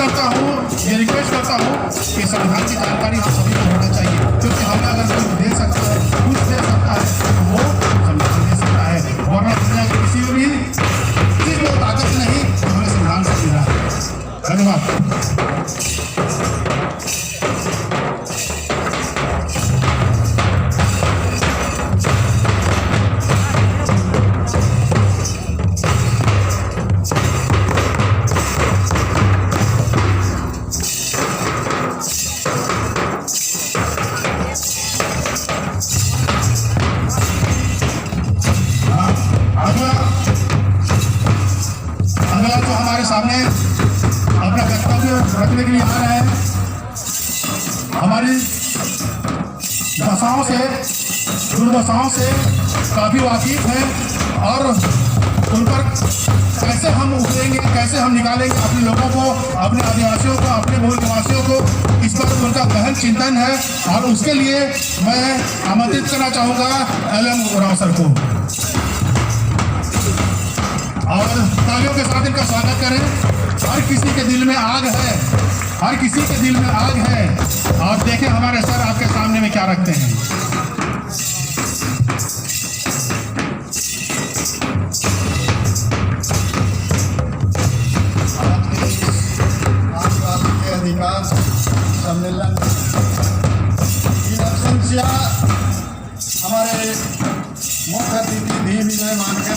करता हूँ, ये रिक्वेस्ट करता हूँ कि संविधान की जानकारी हम सभी को होना चाहिए, क्योंकि हमें अगर कुछ दे सकता है, कुछ दे सकता है तो वो संविधान दे सकता है, वरना दुनिया की किसी भी चीज में ताकत नहीं तो हमें संविधान से मिला है। धन्यवाद। अगला जो हमारे सामने अपना वक्तव्य रखने के लिए आ रहा है, हमारी दशाओं से दुर्दशाओं से काफी वाकिफ है और उन पर कैसे हम उतरेंगे, कैसे हम निकालेंगे अपने लोगों को, अपने आदिवासियों को, अपने मूल निवासियों को, इस पर उनका गहन चिंतन है। और उसके लिए मैं आमंत्रित करना चाहूँगा LM उरांव सर को, और तालियों के साथ इनका स्वागत करें। हर किसी के दिल में आग है, हर किसी के दिल में आग है। और देखें हमारे सर आपके सामने में क्या रखते हैं। आदिवासी अधिकार सम्मेलन हमारे मुख्य अतिथि भी विनय मानकर